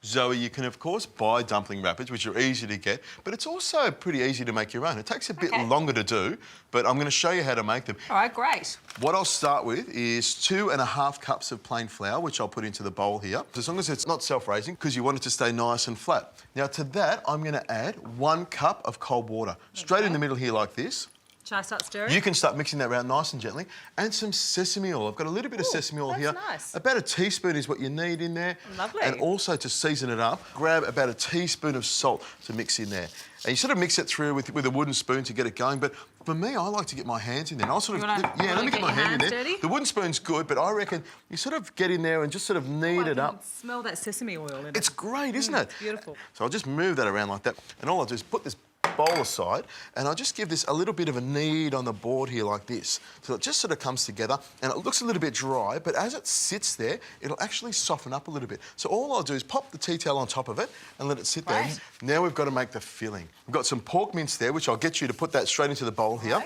Zoe, you can, of course, buy dumpling wrappers, which are easy to get, but it's also pretty easy to make your own. It takes a bit longer to do, but I'm going to show you how to make them. All right, great. What I'll start with is 2.5 cups of plain flour, which I'll put into the bowl here, as long as it's not self-raising, because you want it to stay nice and flat. Now, to that, I'm going to add 1 cup of cold water, straight in the middle here like this. Shall I start stirring? You can start mixing that around nice and gently. And some sesame oil. I've got a little bit of sesame oil here. Nice. About a teaspoon is what you need in there. Lovely. And also to season it up, grab about a teaspoon of salt to mix in there. And you sort of mix it through with a wooden spoon to get it going. But for me, I like to get my hands in there. And I'll sort of, let me get my hand in there. Dirty? The wooden spoon's good, but I reckon you sort of get in there and just sort of knead it up. Smell that sesame oil in it. It's great, isn't it? It's beautiful. So I'll just move that around like that. And all I'll do is put this bowl aside, and I'll just give this a little bit of a knead on the board here like this. So it just sort of comes together, and it looks a little bit dry, but as it sits there, it'll actually soften up a little bit. So all I'll do is pop the tea towel on top of it and let it sit there. Now we've got to make the filling. We've got some pork mince there, which I'll get you to put that straight into the bowl here.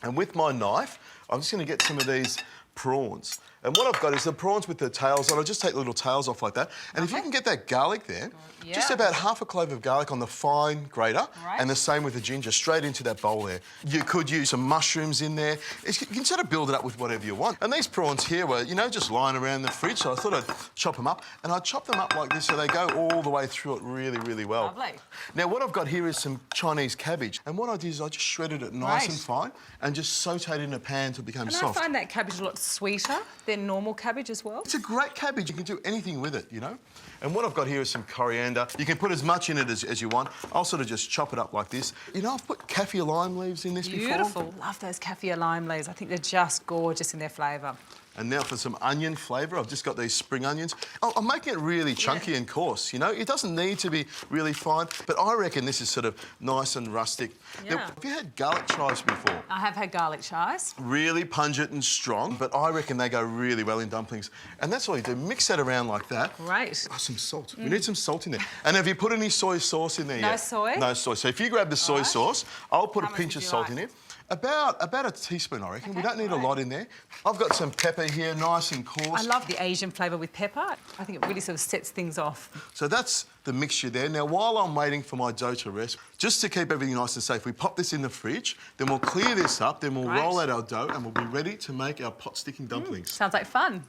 And with my knife, I'm just going to get some of these prawns. And what I've got is the prawns with the tails on. I'll just take the little tails off like that. And if you can get that garlic there, just about half a clove of garlic on the fine grater, and the same with the ginger, straight into that bowl there. You could use some mushrooms in there. You can sort of build it up with whatever you want. And these prawns here were, you know, just lying around the fridge, so I thought I'd chop them up. And I'd chop them up like this so they go all the way through it really, really well. Lovely. Now, what I've got here is some Chinese cabbage. And what I did is I just shredded it nice and fine and just sautéed it in a pan until it became soft. I find that cabbage a lot sweeter than normal cabbage as well. It's a great cabbage. You can do anything with it, you know. And what I've got here is some coriander. You can put as much in it as you want. I'll sort of just chop it up like this. You know, I've put kaffir lime leaves in this before. Beautiful. Love those kaffir lime leaves. I think they're just gorgeous in their flavour. And now for some onion flavour, I've just got these spring onions. I'm making it really chunky and coarse, you know? It doesn't need to be really fine, but I reckon this is sort of nice and rustic. Now, have you had garlic chives before? I have had garlic chives. Really pungent and strong, but I reckon they go really well in dumplings. And that's all you do. Mix that around like that. Great. Oh, some salt. We need some salt in there. And have you put any soy sauce in there yet? No soy? No soy. So if you grab the soy sauce, I'll put a pinch of salt in here. About a teaspoon, I reckon. We don't need a lot in there. I've got some pepper here, nice and coarse. I love the Asian flavour with pepper. I think it really sort of sets things off. So that's the mixture there. Now, while I'm waiting for my dough to rest, just to keep everything nice and safe, we pop this in the fridge, then we'll clear this up, then we'll roll out our dough, and we'll be ready to make our pot-sticking dumplings. Sounds like fun.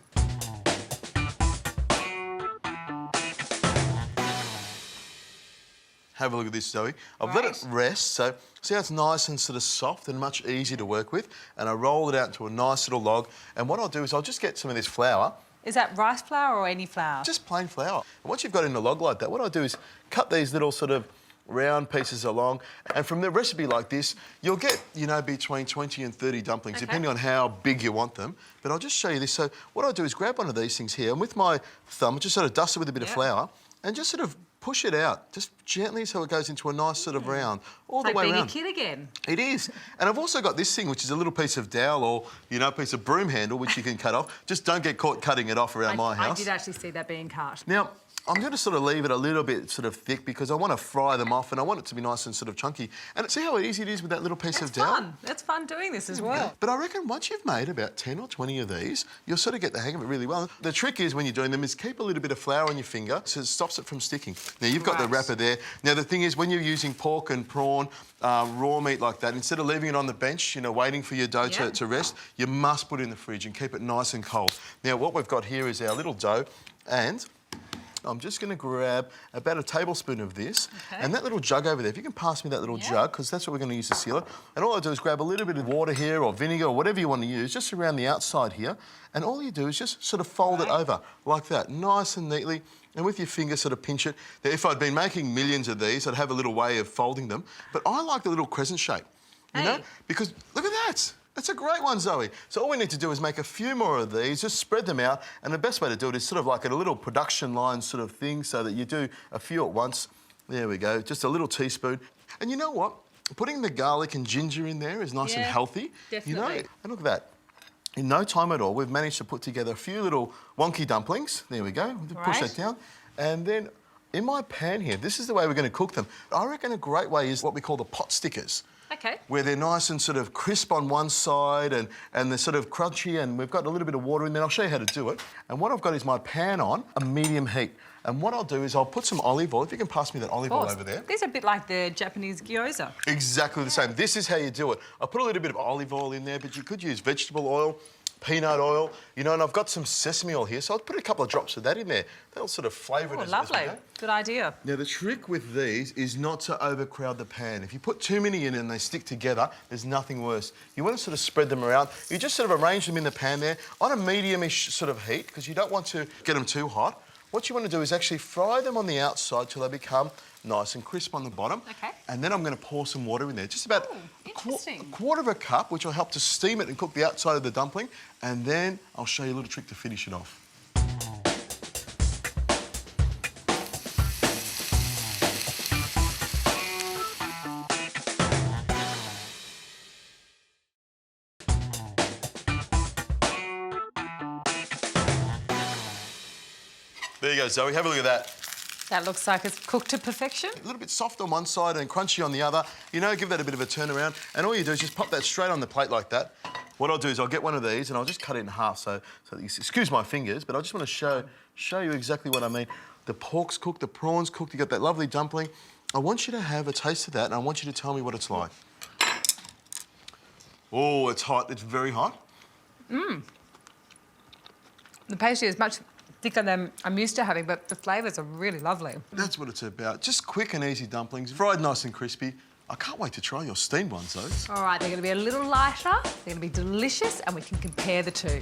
Have a look at this, Zoe. I've let it rest, so see how it's nice and sort of soft and much easier to work with. And I roll it out into a nice little log. And what I'll do is I'll just get some of this flour. Is that rice flour or any flour? Just plain flour. And once you've got it in a log like that, what I'll do is cut these little sort of round pieces along. And from the recipe like this, you'll get, you know, between 20 and 30 dumplings, depending on how big you want them. But I'll just show you this. So what I'll do is grab one of these things here, and with my thumb, just sort of dust it with a bit of flour, and just sort of push it out, just gently, so it goes into a nice sort of round, all the way around. It's like being a kid again. It is. And I've also got this thing, which is a little piece of dowel or, you know, a piece of broom handle, which you can cut off. Just don't get caught cutting it off around my house. I did actually see that being cut. Now, I'm going to sort of leave it a little bit sort of thick because I want to fry them off and I want it to be nice and sort of chunky. And see how easy it is with that little piece of dowel? Fun. That's fun doing this as well. But I reckon once you've made about 10 or 20 of these, you'll sort of get the hang of it really well. The trick is when you're doing them is keep a little bit of flour on your finger so it stops it from sticking. Now, you've got the wrapper there. Now, the thing is when you're using pork and prawn, raw meat like that, instead of leaving it on the bench, you know, waiting for your dough to rest, you must put it in the fridge and keep it nice and cold. Now, what we've got here is our little dough, and I'm just going to grab about a tablespoon of this, and that little jug over there, if you can pass me that little jug, because that's what we're going to use to seal it. And all I do is grab a little bit of water here or vinegar or whatever you want to use, just around the outside here, and all you do is just sort of fold it over like that, nice and neatly, and with your finger sort of pinch it. Now, if I'd been making millions of these, I'd have a little way of folding them, but I like the little crescent shape, you know, because look at that. That's a great one, Zoe. So all we need to do is make a few more of these, just spread them out, and the best way to do it is sort of like a little production line sort of thing so that you do a few at once. There we go, just a little teaspoon. And you know what? Putting the garlic and ginger in there is nice and healthy. Definitely. You know? And look at that. In no time at all, we've managed to put together a few little wonky dumplings. There we go. Push that down. And then in my pan here, this is the way we're going to cook them. I reckon a great way is what we call the pot stickers. Okay. Where they're nice and sort of crisp on one side and they're sort of crunchy, and we've got a little bit of water in there. I'll show you how to do it. And what I've got is my pan on a medium heat. And what I'll do is I'll put some olive oil. If you can pass me that olive oil over there. These are a bit like the Japanese gyoza. Exactly the same. This is how you do it. I put a little bit of olive oil in there, but you could use vegetable oil, peanut oil, you know, and I've got some sesame oil here, so I'll put a couple of drops of that in there. That'll sort of flavour it as Lovely. we go. Good idea. Now, the trick with these is not to overcrowd the pan. If you put too many in and they stick together, there's nothing worse. You want to sort of spread them around. You just sort of arrange them in the pan there on a medium-ish sort of heat because you don't want to get them too hot. What you want to do is actually fry them on the outside till they become nice and crisp on the bottom. Okay. And then I'm going to pour some water in there, just about a interesting. quarter of a cup, which will help to steam it and cook the outside of the dumpling. And then I'll show you a little trick to finish it off. There you go, Zoe. Have a look at that. That looks like it's cooked to perfection. A little bit soft on one side and crunchy on the other. You know, give that a bit of a turn around. And all you do is just pop that straight on the plate like that. What I'll do is I'll get one of these and I'll just cut it in half. So excuse my fingers, but I just want to show you exactly what I mean. The pork's cooked, the prawn's cooked, you got that lovely dumpling. I want you to have a taste of that and I want you to tell me what it's like. Oh, it's hot. It's very hot. Mmm. The pastry is much thicker than I'm used to having, but the flavours are really lovely. That's what it's about. Just quick and easy dumplings, fried nice and crispy. I can't wait to try your steamed ones, though. All right, they're going to be a little lighter, they're going to be delicious, and we can compare the two.